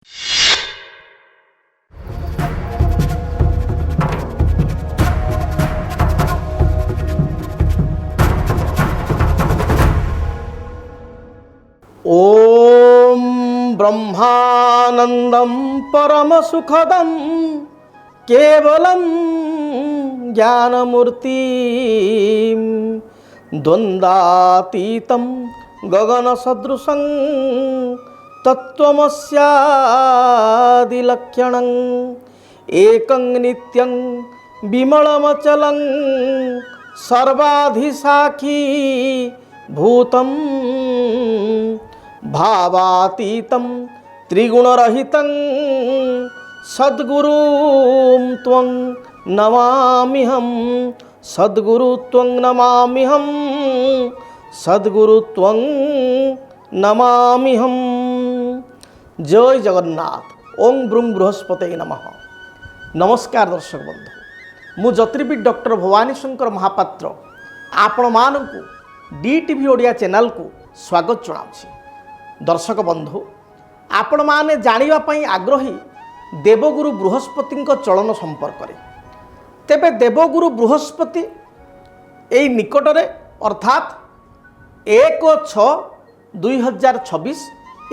ओम ब्रह्मानंदं परम सुखदं केवलं ज्ञानमूर्ति द्वंद्वातीतं गगनसदृशं तत्त्वमस्यादिलक्षणं एकं नित्यं विमलमचलं सर्वाधिसाक्षी भूतं भावातीतं त्रिगुणरहितं सद्गुरुं त्वं नमाम्यहं सद्गुरु त्वं नमाम्यहं सद्गुरु त्वं नमाम्यहं। जय जगन्नाथ। ओं ब्रूं बृहस्पतये नमः। नमस्कार दर्शक बंधु, मु ज्योतिर्विद डॉक्टर भवानी शंकर महापात्र आपण मानकु DTV ओडिया चैनल को स्वागत जनाऊँ। दर्शक बंधु, आपण माने जानिबा पई आग्रही देवगुरु बृहस्पति चलन संपर्क में। तेबे देवगुरु बृहस्पति एई निकटरे अर्थात 1/6/2026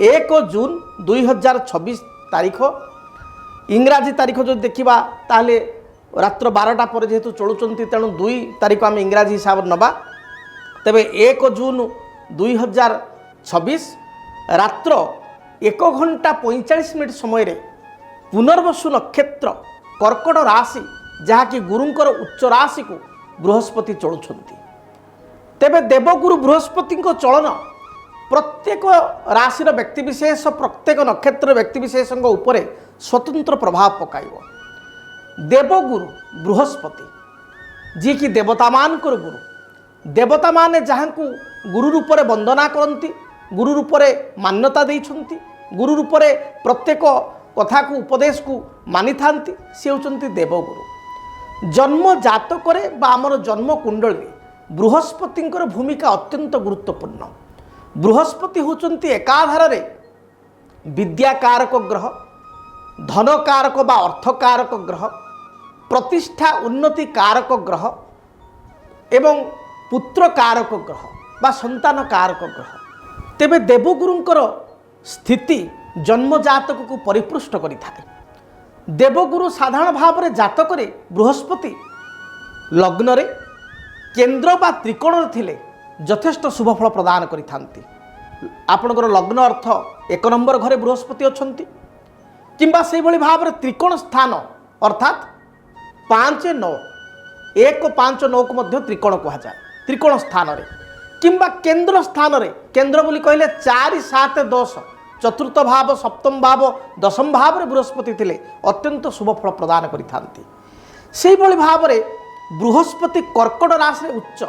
1 जून 2026 तारीख इंग्राजी तारीख जो देखा ताले रात्र 12टा पर जेहेतु चलुचंती तेणु 2 तारीख आम इंग्राजी हिसाब से नबा। तेबे 1 जून 2026 रात्र 1 घंटा 45 मिनट समय रे पुनर्वसु नक्षत्र कर्कट राशि जहाँकि गुरुंकर उच्च राशि को बृहस्पति चलुछंती। तेबे देवगुरु बृहस्पति चलन प्रत्येक राशिर व्यक्तिविशेष प्रत्येक नक्षत्र व्यक्तिविशेष उपरे स्वतंत्र प्रभाव पकाइब। देवगुरु बृहस्पति जी कि देवता मानकर गुरु, देवता माने जहाँ को गुरु रूप में वंदना करती, गुरु रूप में मान्यता देइछंती, गुरु रूप में प्रत्येक कथा को उपदेश को मानि थांती, सी होचंती देवगुरु। जन्म जातक आमर जन्म कुंडली बृहस्पतिंकर भूमिका अत्यंत गुरुत्वपूर्ण। बृहस्पति होचंती एकाधार रे विद्या कारक ग्रह, धन कारक बा अर्थ कारक ग्रह, प्रतिष्ठा उन्नति कारक ग्रह एवं पुत्र कारक ग्रह बा संतान कारक ग्रह। तेबे देवगुरुंकर स्थिति जन्म जातक को परिपृष्ट करिथाए। देवगुरु साधारण भाव में जातक रे बृहस्पति लग्न रे केंद्र बा त्रिकोण थिले यथेष्ट शुभ फल प्रदान करिथांती। आपणकर लग्न अर्थ 1 नंबर घरे बृहस्पति अछंती किंबा से भली भाव में त्रिकोण स्थान अर्थात 5-9 1-5-9 को मध्य त्रिकोण कहा जाए। त्रिकोण स्थान रे किंबा केंद्र स्थान रे, केंद्र बोली कहले 4-7-10 चतुर्थ भाव सप्तम भाव दशम भाव रे बृहस्पति थिले अत्यंत शुभ फल प्रदान करिथांती। सेही भली भाव रे बृहस्पति कर्कट राशि रे उच्च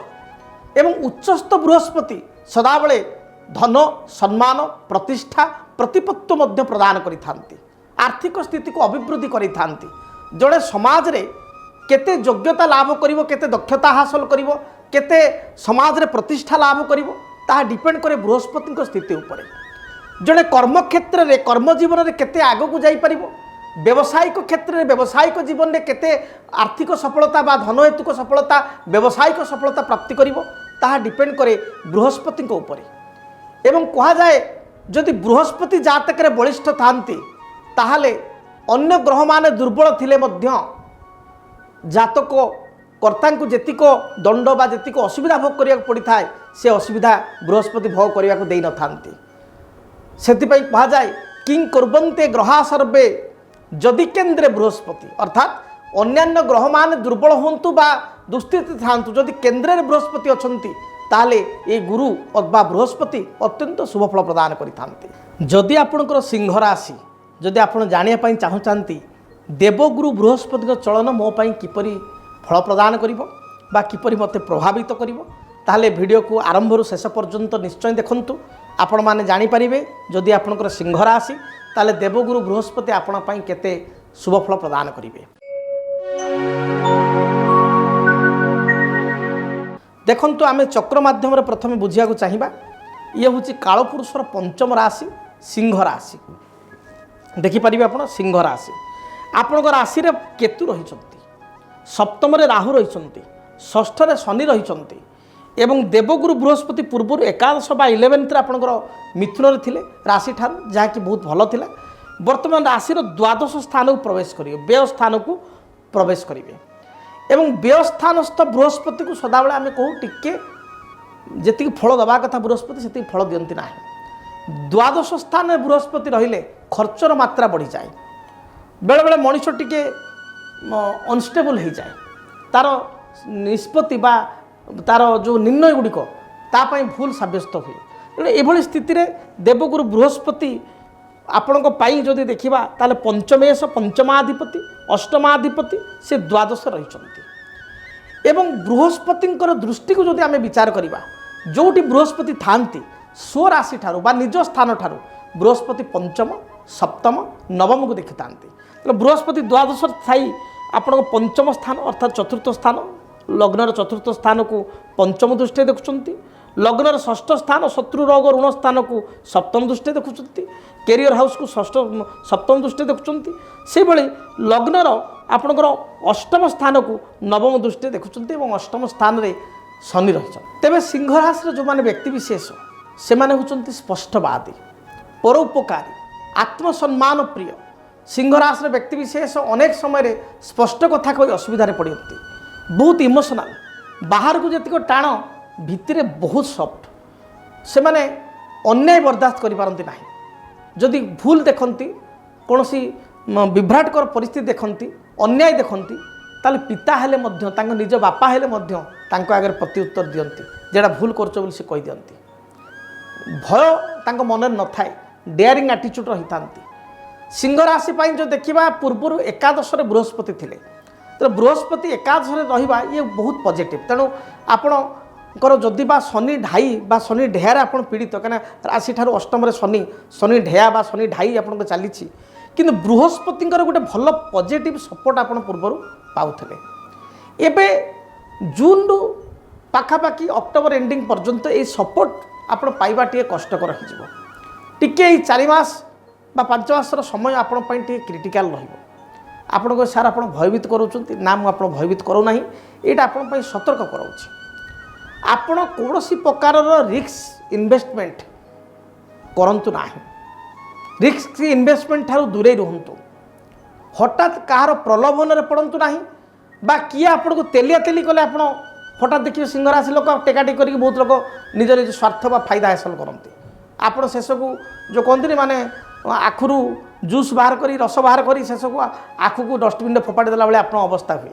एवं उच्चस्थ बृहस्पति सदाबले धन सम्मान प्रतिष्ठा प्रतिपत्ति मध्य प्रदान करिथांती। आर्थिक स्थिति को अभिवृद्धि करिथांती। जड़े समाज रे केते योग्यता लाभ करिवो, केते दक्षता हासिल करिवो, केते समाज रे प्रतिष्ठा लाभ करिवो ताहा डिपेंड करे बृहस्पति स्थिति उपरे। जड़े कर्म क्षेत्र रे कर्म जीवन रे केते आगो को जाई परिवो, व्यावसायिक क्षेत्र में व्यावसायिक जीवन में केते आर्थिक सफलता बा धन हेतुक सफलता व्यावसायिक सफलता प्राप्ति करिवो ताहा डिपेंड करे बृहस्पति उपरे। एवं कहा जाए जदि बृहस्पति जातक रे बलिष्ठ थांती ताहाले अन्य ग्रह माने दुर्बल थिले मध्य जातक कर्ता को जेतिक दंड बा जेतिक असुविधा भोग करिया पड़ी थाए से असुविधा बृहस्पति भोग करिया को देई न थांती। सेतिपई कहा जाए किं कुर्वन्ते ग्रहा सर्वे जदि केन्द्रे बृहस्पति अर्थात अन्यान्य ग्रह मान दुर्बल होंतु बा दुस्थिति थांतु जदि केन्द्रे बृहस्पति अछंती ताले ये गुरु अथवा बृहस्पति अत्यंत शुभ फल प्रदान करिथांती। जदि आपणकर सिंह राशि जदि आपण जानिया पई चाहुचांती देवगुरु बृहस्पति चलन मो पई किपरि फल प्रदान करिवो बा किपरि मते प्रभावित करिवो ताले वीडियो को आरंभ रु शेष पर्यंत निश्चय देखंतु। आपण माने जानि परिबे जदि आपणकर सिंह राशि ताले देवगुरु बृहस्पति आपण पई केते शुभ फल प्रदान करिवे। देखंतु आमे चक्र माध्यम रे प्रथमे बुझिया को चाहिबा। ये हूँ कालपुरुषर पंचम राशि सिंह राशि। देखिपारे आप सिंह राशि आपण राशि केतु रही सप्तम राहु रही षष्ठ शनि रही एवं देवगुरु बृहस्पति पूर्व एकादश बा 11th आपंकर मिथुन थे राशि ठार जहाँकि बहुत भल था वर्तमान राशि द्वादश स्थान को प्रवेश करेंगे व्यय स्थान को प्रवेश करेंगे एवं व्यय स्थानस्थ बृहस्पति को सदाबले आम कहूँ टिके जी फल दवा कथा बृहस्पति से फल दिखती ना द्वादश स्थान में बृहस्पति रहिले खर्चर मात्रा बढ़ी जाए बेले बेले मनीष टिके अनस्टेबल हो जाए तार निष्पत्ति बा तार जो निर्णय गुड़िक तापाई भूल सब्यस्त हुए तेणु एभली स्थिति रे देवगुरु बृहस्पति आपण जदि देखा ताले पंचमेश पंचमाधिपति अष्टमाधिपति से द्वादश रही एवं बृहस्पति दृष्टि को जदि आम विचार करवा जोटी बृहस्पति थांती स्वराशि ठारू बा निज स्थान ठारू बृहस्पति पंचम सप्तम नवम को देखि था बृहस्पति द्वादश थाई आपण पंचम स्थान अर्थात चतुर्थ स्थान लग्नर चतुर्थ स्थान को पंचम दृष्टि देखुं लग्नर षष्ठ स्थान शत्रु रोग ऋण स्थान को सप्तम दृष्टि देखुं कैरियर हाउस को षष्ठ सप्तम दृष्टि देखुं से भली लग्नर आपणकर अष्टम स्थान को नवम दृष्टि देखुं अष्टम स्थान रे शनि रही तेज सिंह राशि जो मैंने व्यक्तिशेष से होती स्पष्टवादी परोपकारी आत्मसम्मान प्रिय सिंह राशि व्यक्तिशेष अनेक समय स्पष्ट कथा कही असुविधा पड़ती बहुत इमोशनाल बाहर को जी टाण भितर बहुत सफ्ट से माने अन्याय बर्दाश्त करें ना जदि भूल देखती कौन सी विभ्राटकर परिस्थिति देखती अन्याय देखती ताले पिता हेले मध्य तांको निज बापा हेले मध्य तांको आगे प्रत्युत्तर दियंती जेड़ा भूल करछो बोली से कहि दियंती भय तांको मन न थाए डेयरिंग एटीट्यूड रही थांती सिंह राशि पाई जो देखिबा पूर्व एकादश बृहस्पति थिले तो बृहस्पति एकादश रहिबा ये बहुत पॉजिटिव तेणु आपणकर जदि बा शनि ढाई बा शनि ढेयार आपण पीड़ित कहीं राशि ठार अष्टम शनि शनि ढेया बा शनि ढाई आपन चली किंतु बृहस्पति गोटे भल पॉजिटिव सपोर्ट आप पूर्व पाउले एबे जून रु पाखापाखि अक्टोबर एंडिंग पर्यंत ये सपोर्ट आपण पाइबा टे कष्टकर हो टिके 4 मास बा 5 मासर समय आपण पई टे क्रिटिकल रहिबो आपण को सार आपण भयभीत करूछंती ना मु आपण भयभीत करू नाही एटा आपण पई सतर्क कराउछि आपण कोनोसी प्रकार रिस्क इन्वेस्टमेंट करंतु नाही रिस्क इन्वेस्टमेंट ठारू दूरे रहंतु हठात कहार प्रलोभन रे पड़ंतु नाही बा किए आपण को तेलिया तेली कले आपण हठात देखिए सिंह राशि लोक टेकाटी करके बहुत लोग निज निज स्वार्थ बा फायदा हासिल करते आपण शेष को जो कहते माने आखुरु जूस बाहर करी रस बाहर करी शेष को आखु को डस्टबिन में फोपाड़ी देला बेले आपण अवस्था हुए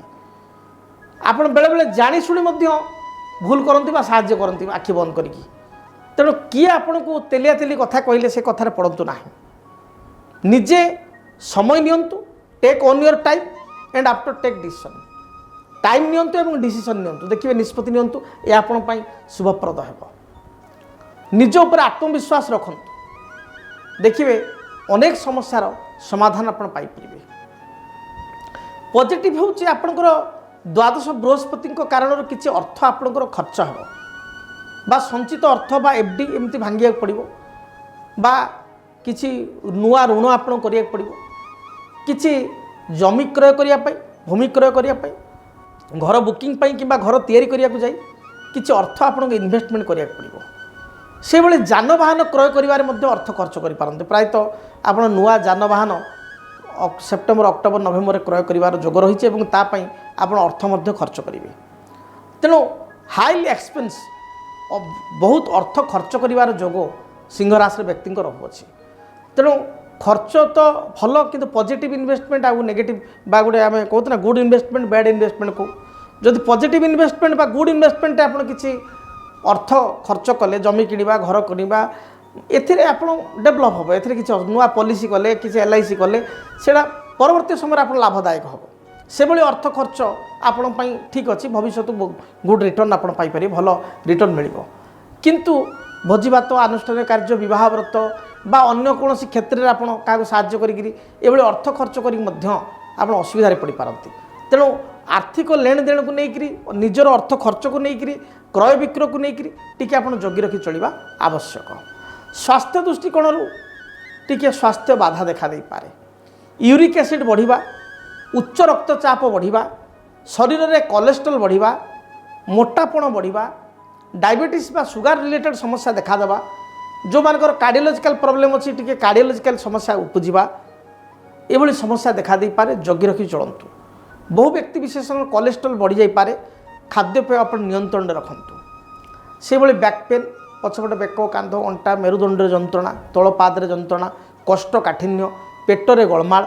आपण बेले बेले जानी शुणी मध्य भूल करती बा साहाय्य करती आखि बंद करिकी तेणु किए आपण को तेलिया तेली कथा कहले से कथार पड़ंतु नाही निजे समय नियंतु take on your time and after take decision time नियंतु एवं डिसीजन नियंतु देखिए निष्पत्ति नियंतु ये आपण पई शुभप्रद हेबो निज उपर आत्मविश्वास रखंतु देखिए अनेक समस्यार समाधान आपण पाई परिबे पॉजिटिव होउची आपणकर द्वादश बृहस्पति कारण किसी अर्थ आपणकर खर्च हेबो बा संचित अर्थ बा एफडी एमती भांगिया पड़िबो बा किसी नुआ ऋण आपण करिया पड़िबो किसी जमी क्रय करिया पई भूमि क्रय करिया पई घर बुकिंग पई किबा घर तैयारी करिया को जाई किसी अर्थ आपण इन्वेस्टमेंट करिया पड़िबो से भले जानवाहन क्रय करिवारे मध्ये अर्थ खर्च करि पारंते प्रायतः आपण नुआ जानवाहन सेप्टेम्बर अक्टोबर नवेम्बर क्रय करिवार जोग रही है तापाई आपण अर्थ मध्ये खर्च करेंगे तेणु हाईली एक्सपेंस बहुत अर्थ खर्च करिवार जोग सिंह राशि व्यक्ति रहुछि तेणु खर्च तो भल किंतु पॉजिटिव इन्वेस्टमेंट आ नेगेटिव बा गोटे आम कहते ना गुड इन्वेस्टमेंट बैड इन्वेस्टमेंट को जदि पॉजिटिव इन्वेस्टमेंट बा गुड इन्वेस्टमेंट आप किसी अर्थ खर्च कले जमी किणवा घर किणवा एथिरे आपण डेभलप हम एथिरे किसी नुआ पॉलिसी कले किसी LIC कले सेटा परवर्ती समय आप लाभदायक हम से भली अर्थ खर्च आपण पई ठीक अच्छी भविष्य गुड रिटर्न आप पाइपर भल रिटर्न मिल किंतु भोजीभात आनुष्ठानिक कार्य विवाह व्रत बा अन्य कौन क्षेत्र में आपड़ क्या साहाय्य करी अर्थ खर्च कर असुविधा पड़ पारती तेणु आर्थिक लेन देन को लेकर निजर अर्थ खर्च को लेकर क्रय विक्रय को लेकर टी आप जगी रखी चलवा आवश्यक स्वास्थ्य दृष्टिकोण टिके स्वास्थ्य बाधा देखा दे पारे। यूरिक एसिड बढ़िबा, उच्च रक्तचाप बढ़िबा, शरीर में कोलेस्ट्रॉल बढ़िबा, मोटापण बढ़िबा, डायबिटीज बा सुगर रिलेटेड समस्या देखा देबा, जो मानकर कार्डियोलॉजिकल प्रॉब्लम अच्छी टिके कार्डियोलॉजिकल समस्या उपजिबा, एभली समस्या देखा दे पारे। जगी रखी चलतु। बहु व्यक्ति विशेष कोलेस्ट्रॉल बढ़ी जाई पारे, खाद्यपेय आप नियंत्रण रखु। से भली बैक पेन, पछपटे बेक कांध अंटा मेरुदंड जंत्रणा, तलपाद जंत्रणा, कष्ट काठिन्य, पेटरे गोलमाल,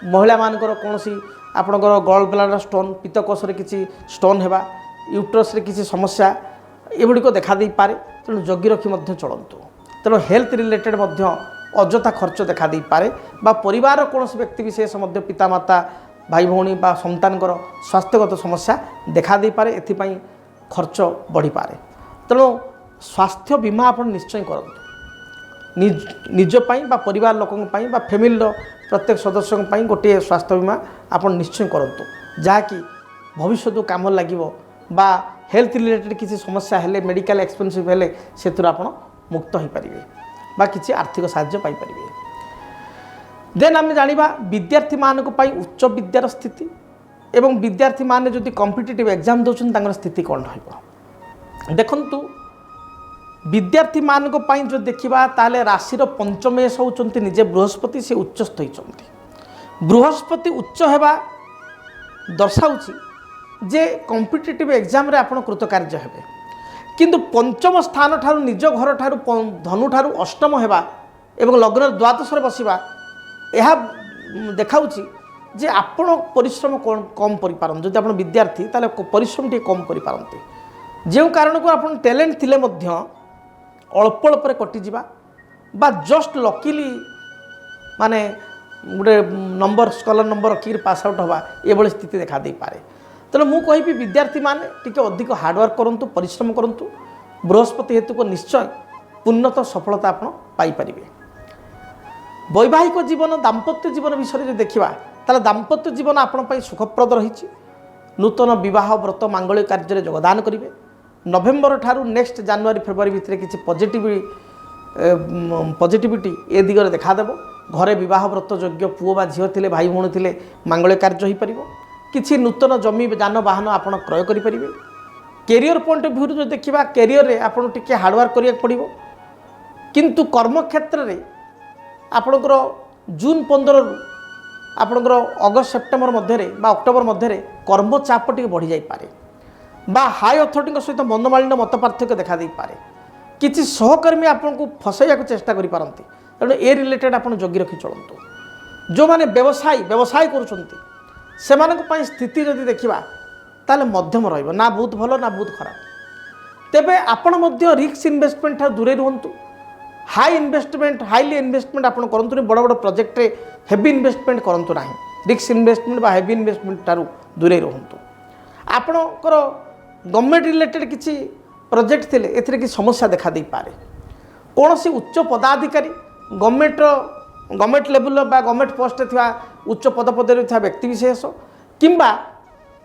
महिला मानकर कौन सी आपणकर गल ब्लाडर स्टोन, पित्तकोश किसी स्टोन हेबा, यूट्रस किसी समस्या एगुड़िक देखा दे पारे। तेणु जगी रखी चलतु। तेणु हेल्थ रिलेटेड अजथा खर्च देखा दे पारे बा परिवार कौन व्यक्ति विशेष पितामाता भाई भौणी बा संतानकर स्वास्थ्यगत समस्या देखा दे पारे। एथिपाई खर्च बढ़ी पारे। तेणु स्वास्थ्य बीमा आप निश्चय करूँ। निजपाई बा परिवार लोकों पाई बा फैमिली प्रत्येक सदस्यों पाई गोटे स्वास्थ्य बीमा आप निश्चय करूँ, जहाँकि भविष्य को काम लगे बा हेल्थ रिलेटेड किसी समस्या हेले मेडिकल एक्सपेंसिव हेले से आप मुक्त हो पारे बा किसी आर्थिक साहाय्य पाई पारे। देन आम जाना विद्यार्थी मानक पाई उच्च विद्यार स्थिति एवं विद्यार्थी माने जदि कॉम्पिटिटिव एग्जाम दौरान स्थिति कौन रही। देखंतु विद्यार्थी मानक पाई जो देखा ताले राशि पंचमेश होती निजे बृहस्पति, से उच्चस्थ होती। बृहस्पति उच्च होगा दर्शाऊँ जे कॉम्पिटिटिव एग्जाम रे आपण कृतकार्य हेबे, किंतु पंचम स्थान ठारू निज घर ठारू धनु ठारू अष्टम हेबा एवं लग्न द्वादश बसिबा यह देखाऊँ जे आपण परिश्रम कम करें। जदि आप विद्यार्थी ताले परिश्रम टी कम करें, जो कारण को आप टैलेंट थिले मध्य अल्प अल्प कटिजा बा जस्ट लकीली माने गोटे नंबर स्कॉलर नंबर रखिक पास आउट हवा ये स्थिति देखा दे पारे। तेणु मु कहि विद्यार्थी माने टिके अधिक हार्डवर्क करूँ, परिश्रम करूँ। बृहस्पति हेतु को निश्चय पूर्णत सफलता आप पाइपर। वैवाहिक जीवन दाम्पत्य जीवन विषय जो देखा ताले दाम्पत्य जीवन आपण सुखप्रद रही। नूतन विवाह व्रत मांगलिक कार्य योगदान करेंगे। नवेम्बर ठारू नेक्स्ट जनवरी फेब्रुआरी भितर किसी पॉजिटिविटी ए दिगरे देखादेव। घरे विवाह व्रत योग्य पुओ बा झील थे भाई भौणी थे मांगलिक कार्य हो पार। किसी नूतन जमी जानवाहन आप क्रय करेंगे। कैरियर पॉइंट ऑफ व्यू जो देखा कैरियर रे आपन टिके हार्डवर्क करिया पड़िबो, किंतु कर्म क्षेत्र रे आपणकर जून 15 रु आपणकर अगस्त सेप्टेम्बर मध्य बा अक्टोबर मध्य कर्म चाप टी बढ़ी जाई पारे बा हाई अथॉरिटी सहित मनमालिन्य मत पार्थक्य देखा दे पारे। किसी सहकर्मी आपको फसैया चेष्टा करि पारंती। तेणु ए रिलेटेड आप जगी रखी चलतु। जो माने व्यवसाय करुछंती सेमानक पई स्थिति जदि देखिबा ताले मध्यम रहिबो, ना बहुत भलो ना बहुत खराब। तेबे आपण मध्य रिस्क इन्वेस्टमेंट ठार दूरे रुहंतु। हाईली इन्वेस्टमेंट आप करंतु। बड़ बड़ प्रोजेक्ट रे हेवी इन्वेस्टमेंट करंतु नाही। रिस्क इन्वेस्टमेंट बा हेवी इन्वेस्टमेंट ठारू दूरे रुहंतु। आपणकर गवर्नमेंट रिलेटेड किसी प्रोजेक्ट थिले एथिरे कि समस्या देखा दे पारे। कौन सी उच्च पदाधिकारी गवर्नमेंट लेवल बा गवर्नमेंट पोस्ट थिवा उच्च पदपदे था व्यक्ति विशेष किंबा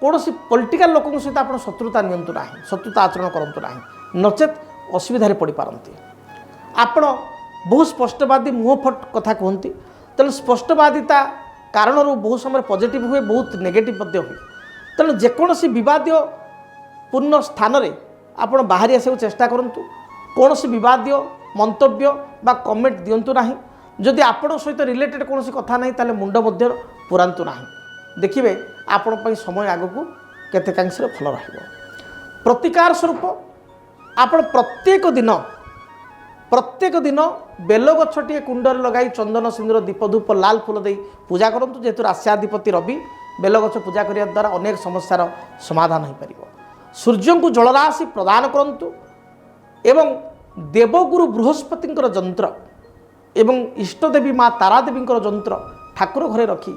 कौन सी पॉलिटिकल लोकों सहित आप शत्रुता नियंतु ना, शत्रुता आचरण करंतु ना, नचेत असुविधा पड़ पारती। आपण बहुत स्पष्टवादी मुहफट कथा कहती। तेणु स्पष्टवादिता कारण बहुत समय पॉजिटिव हुए, बहुत नेगेटिव हुए। तेणु जेकोसी विवाद पूर्ण स्थान रे आपण बाहरी आसे चेष्टा करूँ। कौन विवाद मंतव्य बा कमेंट दिंतु ना। जदि आपण सहित रिलेटेड कौन कथा ना ताले मुंड मध्य पुरांतु ना। देखिए आपण समय आग को केतेकांश भल रहिबो। प्रतिकार स्वरूप आपण प्रत्येक दिन बेल गछटी कुंडर लगाई चंदन सिंदूर दीप धूप लाल फूल दे पूजा करूँ। जेहेतु राष्ट्राधिपति रवि बेल गछ पूजा करने द्वारा अनेक समस्यार समाधान हो पार। सूर्य को जलराशि प्रदान करूँ एवं देवगुरु बृहस्पति जंत्र एवं इष्टदेवी माँ तारादेवी जंत्र ठाकुर घरे रखी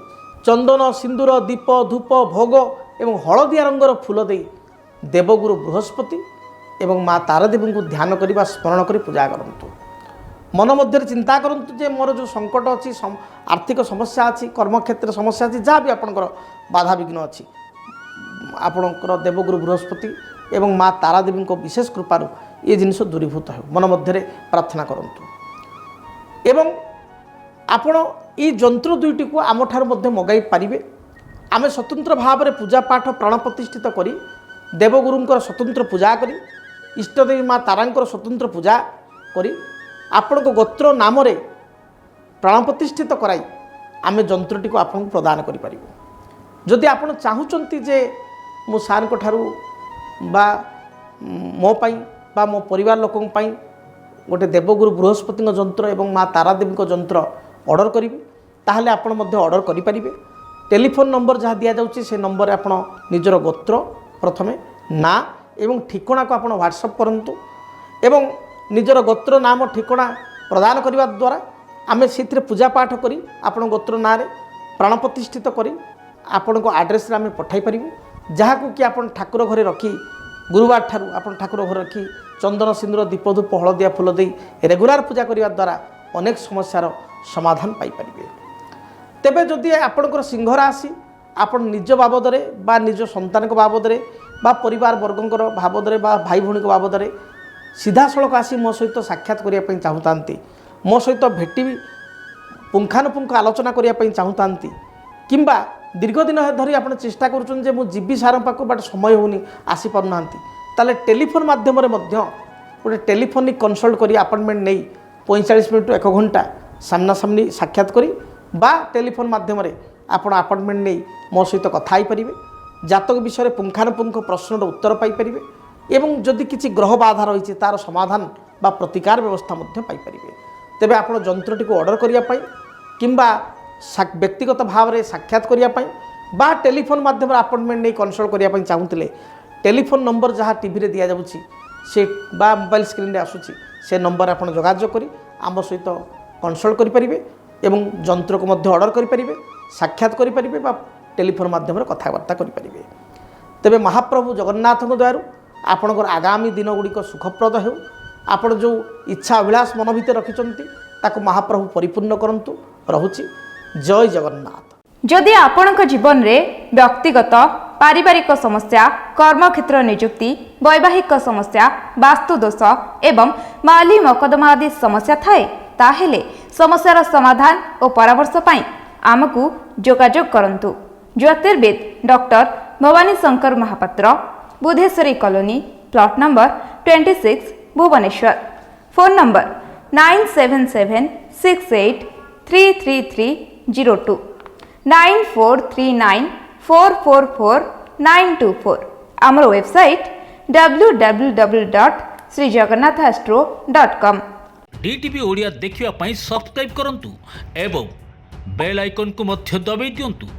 चंदन सिंदूर दीप धूप भोग एवं हलदिया रंगर फूल दे देवगुरु बृहस्पति एवं माँ तारादेवी को ध्यान करने स्मरण कर पूजा करूँ। मन मध्य चिंता करूँ जे मोर जो संकट अच्छी आर्थिक समस्या अच्छी कर्मक्षेत्र समस्या अच्छी जहाँ भी आपंकर बाधा विघ्न अच्छी आपणकर देवगुरु बृहस्पति एवं माँ तारादेवी को विशेष कृपार ये जिनस दूरीभूत हो मन मध्य प्रार्थना करूँ। एवं ଆପଣ এই ଯନ୍ତ୍ର ଦୁଇଟିକୁ ଆମଠାରୁ ମଧ୍ୟ ମଗାଇ ପାରିବେ। ଆମେ ସ୍ୱତନ୍ତ୍ର ଭାବରେ ପୂଜା ପାଠ ପ୍ରାଣ ପ୍ରତିଷ୍ଠିତ କରି ଦେବଗୁରୁଙ୍କର ସ୍ୱତନ୍ତ୍ର ପୂଜା କରି ଇଷ୍ଟଦେବୀ ମା ତାରାଙ୍କର ସ୍ୱତନ୍ତ୍ର ପୂଜା କରି ଆପଣଙ୍କ ଗୋତ୍ର ନାମରେ ପ୍ରାଣ ପ୍ରତିଷ୍ଠିତ କରାଇ ଆମେ ଯନ୍ତ୍ରଟିକୁ ଆପଣଙ୍କୁ ପ୍ରଦାନ କରିପାରିବୁ। ଯଦି ଆପଣ ଚାହୁଁଛନ୍ତି ଯେ ମୁଁ ସାର୍ଙ୍କ ଠାରୁ ବା ମୋ ପାଇଁ ବା ମୋ ପରିବାର ଲୋକଙ୍କ ପାଇଁ ଗୋଟେ ଦେବଗୁରୁ ବୃହସ୍ପତିଙ୍କ ଯନ୍ତ୍ର ଏବଂ ମା ତାରାଦେବୀଙ୍କ ଯନ୍ତ୍ର ଅର୍ଡ଼ର କରିବି, ତାହେଲେ ଆପଣ ମଧ୍ୟ ଅର୍ଡ଼ର କରିପାରିବେ। ଟେଲିଫୋନ୍ ନମ୍ବର ଯାହା ଦିଆଯାଉଛି ସେ ନମ୍ବରରେ ଆପଣ ନିଜର ଗୋତ୍ର ପ୍ରଥମେ ନାଁ ଏବଂ ଠିକଣାକୁ ଆପଣ ହ୍ୱାଟ୍ସଅପ୍ କରନ୍ତୁ ଏବଂ ନିଜର ଗୋତ୍ର ନାମ ଠିକଣା ପ୍ରଦାନ କରିବା ଦ୍ୱାରା ଆମେ ସେଥିରେ ପୂଜା ପାଠ କରି ଆପଣ ଗୋତ୍ର ନାଁରେ ପ୍ରାଣ ପ୍ରତିଷ୍ଠିତ କରି ଆପଣଙ୍କ ଆଡ୍ରେସ୍ରେ ଆମେ ପଠାଇ ପାରିବୁ। ଯାହାକୁ କି ଆପଣ ଠାକୁର ଘରେ ରଖି ଗୁରୁବାର ଠାରୁ ଆପଣ ଠାକୁର ଘରେ ରଖି ଚନ୍ଦନ ସିନ୍ଦୁର ଦୀପ ଧୂପ ହଳଦିଆ ଫୁଲ ଦେଇ ରେଗୁଲାର ପୂଜା କରିବା ଦ୍ୱାରା ଅନେକ ସମସ୍ୟାର ସମାଧାନ ପାଇପାରିବେ। ତେବେ ଯଦି ଆପଣଙ୍କର ସିଂହ ରାଶି ଆପଣ ନିଜ ବାବଦରେ ବା ନିଜ ସନ୍ତାନଙ୍କ ବାବଦରେ ବା ପରିବାର ବର୍ଗଙ୍କର ବାବଦରେ ବା ଭାଇ ଭଉଣୀଙ୍କ ବାବଦରେ ସିଧାସଳଖ ଆସି ମୋ ସହିତ ସାକ୍ଷାତ କରିବା ପାଇଁ ଚାହୁଁଥାନ୍ତି, ମୋ ସହିତ ଭେଟି ପୁଙ୍ଖାନୁପୁଙ୍ଖ ଆଲୋଚନା କରିବା ପାଇଁ ଚାହୁଁଥାନ୍ତି କିମ୍ବା ଦୀର୍ଘଦିନ ଧରି ଆପଣ ଚେଷ୍ଟା କରୁଛନ୍ତି ଯେ ମୁଁ ଯିବି ସାର୍ଙ୍କ ପାଖକୁ ବାଟ ସମୟ ହେଉନି ଆସିପାରୁନାହାନ୍ତି, ତାହେଲେ ଟେଲିଫୋନ୍ ମାଧ୍ୟମରେ ମଧ୍ୟ ଗୋଟେ ଟେଲିଫୋନିକ୍ କନସଲ୍ଟ କରି ଆପଏଣ୍ଟମେଣ୍ଟ ନେଇ 45 ମିନିଟ୍ରୁ 1 ଘଣ୍ଟା ସାମ୍ନାସାମ୍ନି ସାକ୍ଷାତ କରି ବା ଟେଲିଫୋନ୍ ମାଧ୍ୟମରେ ଆପଣ ଆପଏଣ୍ଟମେଣ୍ଟ ନେଇ ମୋ ସହିତ କଥା ହେଇପାରିବେ। ଜାତକ ବିଷୟରେ ପୁଙ୍ଖାନୁପୁଙ୍ଖ ପ୍ରଶ୍ନର ଉତ୍ତର ପାଇପାରିବେ ଏବଂ ଯଦି କିଛି ଗ୍ରହ ବାଧା ରହିଛି ତାର ସମାଧାନ ବା ପ୍ରତିକାର ବ୍ୟବସ୍ଥା ମଧ୍ୟ ପାଇପାରିବେ। ତେବେ ଆପଣ ଯନ୍ତ୍ରଟିକୁ ଅର୍ଡ଼ର କରିବା ପାଇଁ କିମ୍ବା ବ୍ୟକ୍ତିଗତ ଭାବରେ ସାକ୍ଷାତ କରିବା ପାଇଁ ବା ଟେଲିଫୋନ୍ ମାଧ୍ୟମରେ ଆପଏଣ୍ଟମେଣ୍ଟ ନେଇ କନସଲ୍ଟ କରିବା ପାଇଁ ଚାହୁଁଥିଲେ ଟେଲିଫୋନ୍ ନମ୍ବର ଯାହା ଟିଭିରେ ଦିଆଯାଉଛି ସେ ବା ମୋବାଇଲ ସ୍କ୍ରିନ୍ରେ ଆସୁଛି ସେ ନମ୍ବରରେ ଆପଣ ଯୋଗାଯୋଗ କରି ଆମ ସହିତ କନସଲ୍ଟ କରିପାରିବେ ଏବଂ ଯନ୍ତ୍ରକୁ ମଧ୍ୟ ଅର୍ଡ଼ର କରିପାରିବେ, ସାକ୍ଷାତ କରିପାରିବେ ବା ଟେଲିଫୋନ୍ ମାଧ୍ୟମରେ କଥାବାର୍ତ୍ତା କରିପାରିବେ। ତେବେ ମହାପ୍ରଭୁ ଜଗନ୍ନାଥଙ୍କ ଦୟାରୁ ଆପଣଙ୍କର ଆଗାମୀ ଦିନଗୁଡ଼ିକ ସୁଖପ୍ରଦ ହେଉ। ଆପଣ ଯେଉଁ ଇଚ୍ଛା ଅଭିଳାଷ ମନ ଭିତରେ ରଖିଛନ୍ତି ତାକୁ ମହାପ୍ରଭୁ ପରିପୂର୍ଣ୍ଣ କରନ୍ତୁ। ରହୁଛି ଜୟ ଜଗନ୍ନାଥ। ଯଦି ଆପଣଙ୍କ ଜୀବନରେ ବ୍ୟକ୍ତିଗତ ପାରିବାରିକ ସମସ୍ୟା, କର୍ମକ୍ଷେତ୍ର ନିଯୁକ୍ତି, ବୈବାହିକ ସମସ୍ୟା, ବାସ୍ତୁଦୋଷ ଏବଂ ମାଲି ମକଦ୍ଦମା ଆଦି ସମସ୍ୟା ଥାଏ, ତାହେଲେ ସମସ୍ୟାର ସମାଧାନ ଓ ପରାମର୍ଶ ପାଇଁ ଆମକୁ ଯୋଗାଯୋଗ କରନ୍ତୁ। ଜ୍ୟୋତିର୍ବିଦ doctor Bhabani Shankar Mohapatra, Budheswari colony, plot number 26, Bhubaneswar. Phone number 9776833302 9439444924। ଆମର ୱେବସାଇଟ୍ www.srijagannathastro.com। DTV ଓଡ଼ିଆ ଦେଖିବା ପାଇଁ ସବସ୍କ୍ରାଇବ୍ କରନ୍ତୁ ଏବଂ ବେଲ୍ ଆଇକନ୍କୁ ମଧ୍ୟ ଦବାଇ ଦିଅନ୍ତୁ।